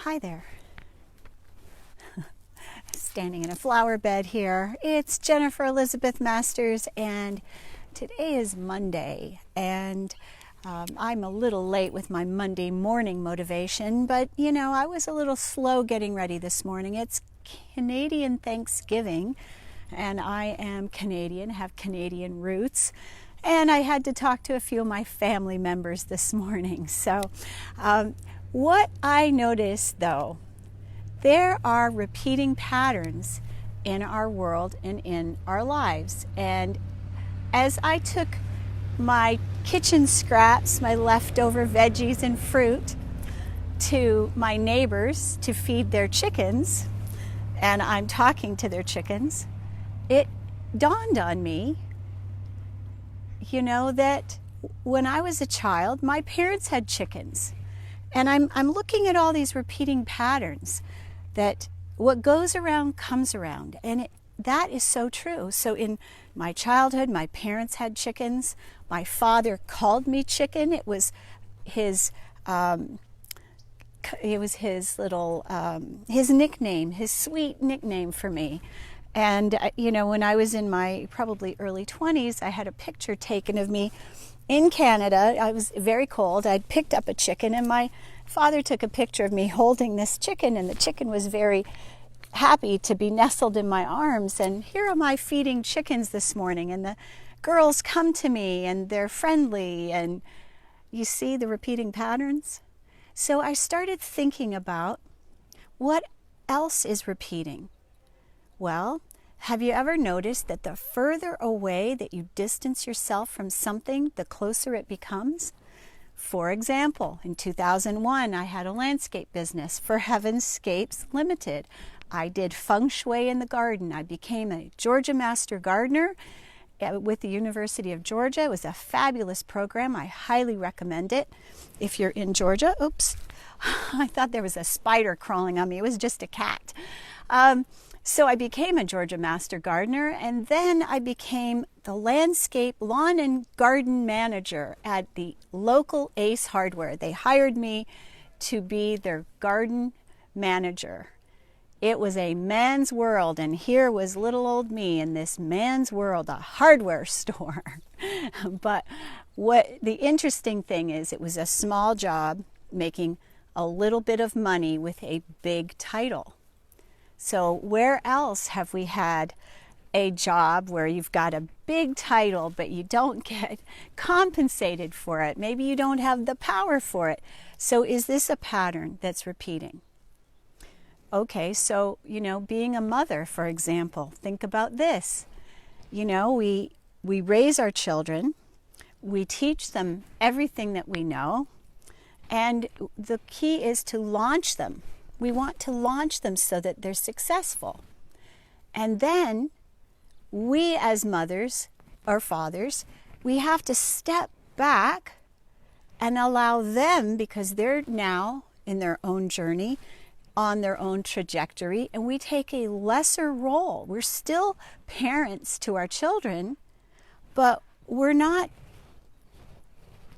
Hi there. Standing in a flower bed here. It's Jennifer Elizabeth Masters, and today is Monday, and I'm a little late with my Monday morning motivation, but I was a little slow getting ready this morning. It's Canadian Thanksgiving, and I am Canadian, have Canadian roots, and I had to talk to a few of my family members this morning. So what I noticed, though, there are repeating patterns in our world and in our lives. And as I took my kitchen scraps, my leftover veggies and fruit, to my neighbors to feed their chickens, and I'm talking to their chickens, it dawned on me, that when I was a child, my parents had chickens. And I'm looking at all these repeating patterns, that what goes around comes around. And that is so true. So in my childhood, my parents had chickens. My father called me chicken. It was his his nickname, his sweet nickname for me. And when I was in my probably early 20s, I had a picture taken of me in Canada. I was very cold. I'd picked up a chicken, and my father took a picture of me holding this chicken, and the chicken was very happy to be nestled in my arms. And here am I feeding chickens this morning, and the girls come to me, and they're friendly, and you see the repeating patterns? So I started thinking about what else is repeating. Well, have you ever noticed that the further away that you distance yourself from something, the closer it becomes? For example, in 2001, I had a landscape business for Heavenscapes Limited. I did feng shui in the garden. I became a Georgia Master Gardener with the University of Georgia. It was a fabulous program. I highly recommend it if you're in Georgia. Oops, I thought there was a spider crawling on me. It was just a cat. So I became a Georgia Master Gardener, and then I became the landscape lawn and garden manager at the local Ace Hardware. They hired me to be their garden manager. It was a man's world, and here was little old me in this man's world, a hardware store. But what the interesting thing is, it was a small job making a little bit of money with a big title. So where else have we had a job where you've got a big title, but you don't get compensated for it? Maybe you don't have the power for it. So is this a pattern that's repeating? Okay, so, being a mother, for example, think about this. We raise our children, we teach them everything that we know, and the key is to launch them. We want to launch them so that they're successful. And then we as mothers or fathers, we have to step back and allow them, because they're now in their own journey, on their own trajectory, and we take a lesser role. We're still parents to our children, but we're not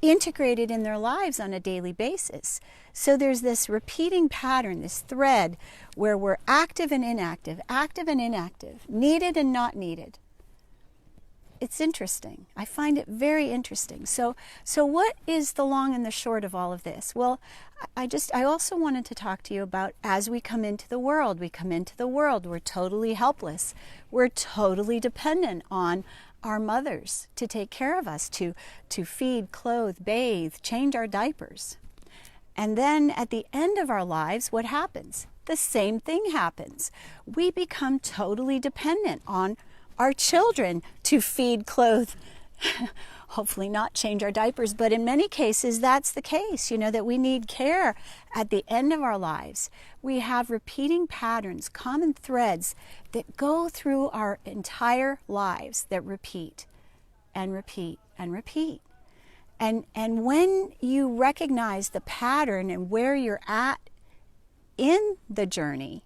integrated in their lives on a daily basis. So there's this repeating pattern, this thread, where we're active and inactive, needed and not needed. It's interesting. I find it very interesting. So what is the long and the short of all of this? Well, I also wanted to talk to you about, as we come into the world, we're totally helpless. We're totally dependent on our mothers to take care of us, to feed, clothe, bathe, change our diapers. And then at the end of our lives, what happens? The same thing happens. We become totally dependent on our children to feed, clothe, hopefully not change our diapers, but in many cases that's the case, that we need care at the end of our lives. We have repeating patterns, common threads that go through our entire lives that repeat and repeat and repeat. And when you recognize the pattern and where you're at in the journey,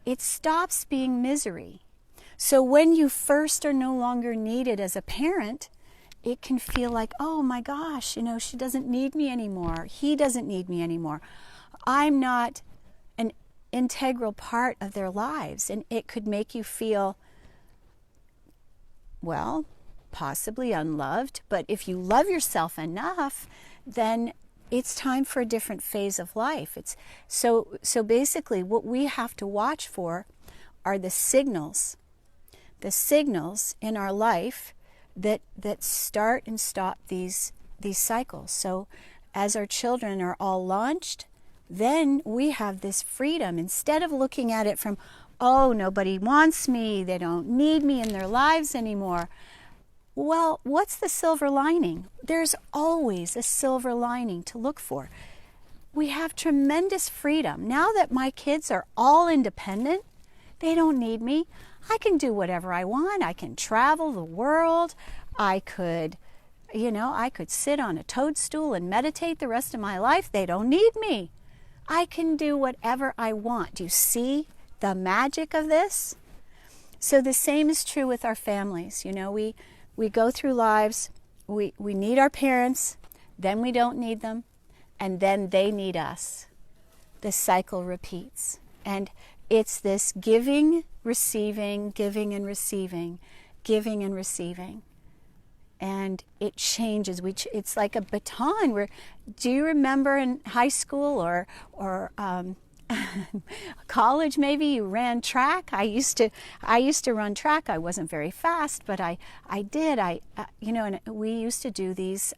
it stops being misery. So when you first are no longer needed as a parent, it can feel like, oh my gosh, she doesn't need me anymore. He doesn't need me anymore. I'm not an integral part of their lives. And it could make you feel, well, possibly unloved. But if you love yourself enough, then it's time for a different phase of life. It's so basically what we have to watch for are the signals in our life that start and stop these cycles. So as our children are all launched, then we have this freedom. Instead of looking at it from, oh, nobody wants me, they don't need me in their lives anymore. Well, what's the silver lining? There's always a silver lining to look for. We have tremendous freedom. Now that my kids are all independent, they don't need me. I can do whatever I want. I can travel the world. I could sit on a toadstool and meditate the rest of my life. They don't need me. I can do whatever I want. Do you see the magic of this? So the same is true with our families. We go through lives, we need our parents, then we don't need them, and then they need us. The cycle repeats. And it's this giving, receiving, giving and receiving, giving and receiving. And it changes. It's like a baton. Do you remember in high school or college maybe you ran track? I used to run track. I wasn't very fast, but I did. And we used to do these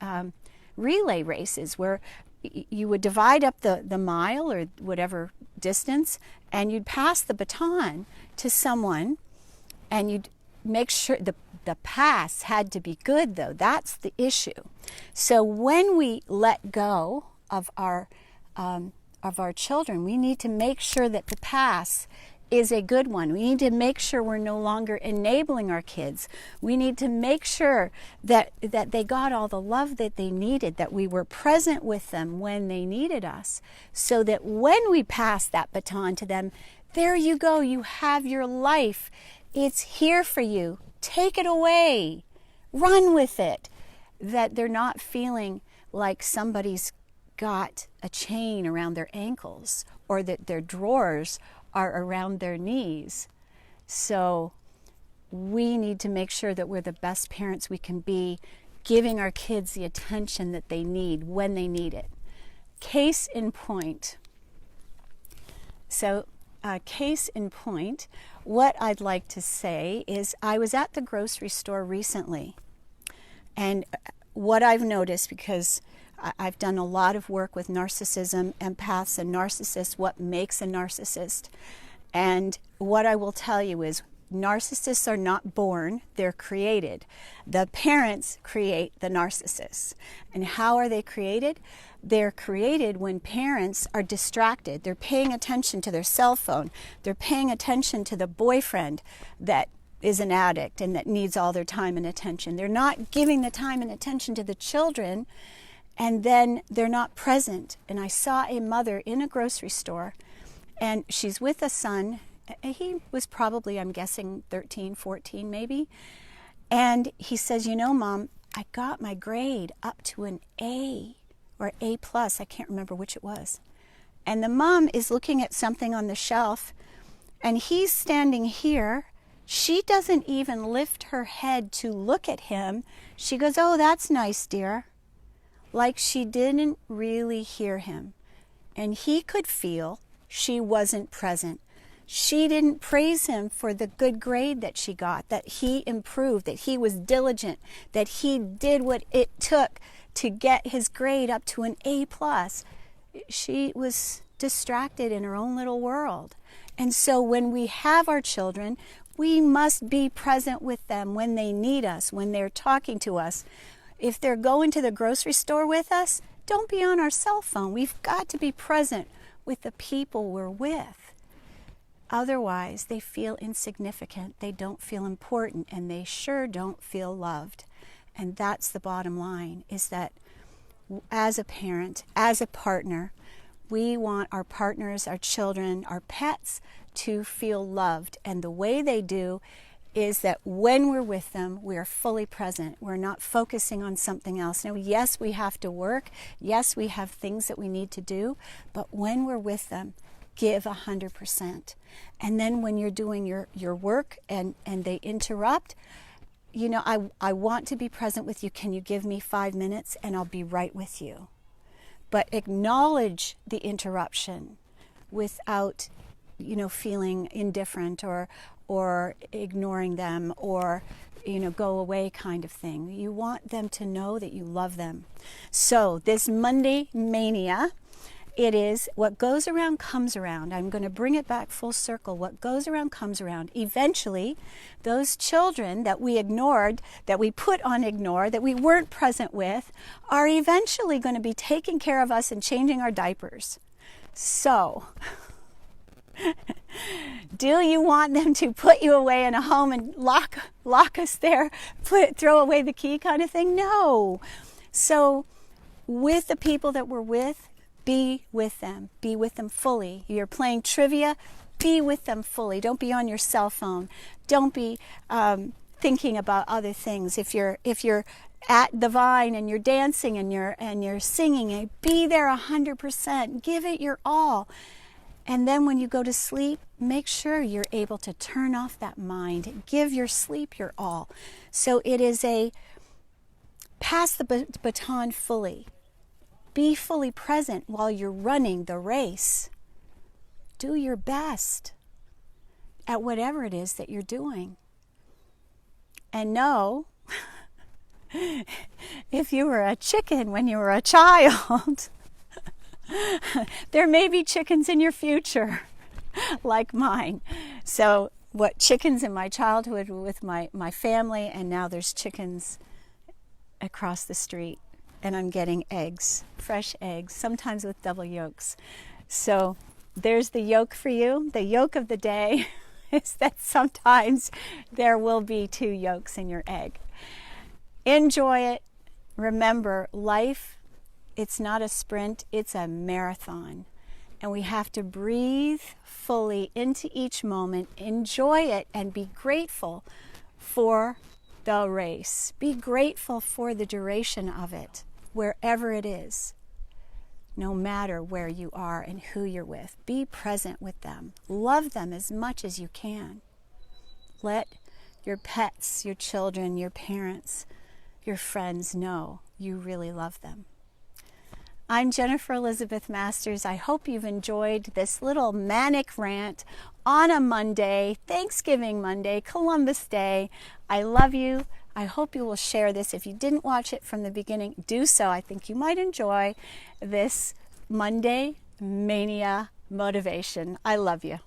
relay races where you would divide up the mile or whatever distance, and you'd pass the baton to someone, and you'd make sure the pass had to be good, though. That's the issue. So when we let go of our children, we need to make sure that the pass is a good one. We need to make sure we're no longer enabling our kids. We need to make sure that they got all the love that they needed, that we were present with them when they needed us, so that when we pass that baton to them, there you go, you have your life. It's here for you. Take it away. Run with it. That they're not feeling like somebody's got a chain around their ankles or that their drawers are around their knees. So we need to make sure that we're the best parents we can be, giving our kids the attention that they need when they need it. Case in point. Case in point, what I'd like to say is I was at the grocery store recently, and what I've noticed, because I've done a lot of work with narcissism, empaths, and narcissists, what makes a narcissist. And what I will tell you is narcissists are not born, they're created. The parents create the narcissists. And how are they created? They're created when parents are distracted. They're paying attention to their cell phone. They're paying attention to the boyfriend that is an addict and that needs all their time and attention. They're not giving the time and attention to the children, and then they're not present. And I saw a mother in a grocery store, and she's with a son. He was probably, I'm guessing, 13, 14 maybe. And he says, Mom, I got my grade up to an A or A plus. I can't remember which it was. And the mom is looking at something on the shelf, and he's standing here. She doesn't even lift her head to look at him. She goes, "Oh, that's nice, dear." Like she didn't really hear him. And he could feel she wasn't present. She didn't praise him for the good grade that she got, that he improved, that he was diligent, that he did what it took to get his grade up to an A plus. She was distracted in her own little world. And so when we have our children, we must be present with them when they need us, when they're talking to us. If they're going to the grocery store with us, don't be on our cell phone. We've got to be present with the people we're with. Otherwise, they feel insignificant, they don't feel important, and they sure don't feel loved. And that's the bottom line, is that as a parent, as a partner, we want our partners, our children, our pets to feel loved. And the way they do is that when we're with them, we are fully present. We're not focusing on something else. Now, yes, we have to work. Yes, we have things that we need to do. But when we're with them, give 100%. And then when you're doing your work and they interrupt, you know, I want to be present with you. Can you give me 5 minutes? And I'll be right with you. But acknowledge the interruption without, you know, feeling indifferent or ignoring them or, you know, go away kind of thing. You want them to know that you love them. So this Monday mania, it is what goes around comes around. I'm going to bring it back full circle. What goes around comes around. Eventually, those children that we ignored, that we put on ignore, that we weren't present with, are eventually going to be taking care of us and changing our diapers. So, do you want them to put you away in a home and lock us there, throw away the key kind of thing? No. So, with the people that we're with, be with them. Be with them fully. You're playing trivia, be with them fully. Don't be on your cell phone. Don't be thinking about other things. If you're at the Vine and you're dancing and you're singing, be there 100%. Give it your all. And then when you go to sleep, make sure you're able to turn off that mind. Give your sleep your all. So it is a pass the baton fully. Be fully present while you're running the race. Do your best at whatever it is that you're doing. And know, if you were a chicken when you were a child, there may be chickens in your future, like mine. So what chickens in my childhood with my family, and now there's chickens across the street. And I'm getting eggs, fresh eggs, sometimes with double yolks. So there's the yolk for you. The yolk of the day is that sometimes there will be 2 yolks in your egg. Enjoy it. Remember, life, it's not a sprint, it's a marathon. And we have to breathe fully into each moment, enjoy it, and be grateful for the race. Be grateful for the duration of it, wherever it is, no matter where you are and who you're with. Be present with them. Love them as much as you can. Let your pets, your children, your parents, your friends know you really love them. I'm Jennifer Elizabeth Masters. I hope you've enjoyed this little manic rant on a Monday, Thanksgiving Monday, Columbus Day. I love you. I hope you will share this. If you didn't watch it from the beginning, do so. I think you might enjoy this Monday Mania motivation. I love you.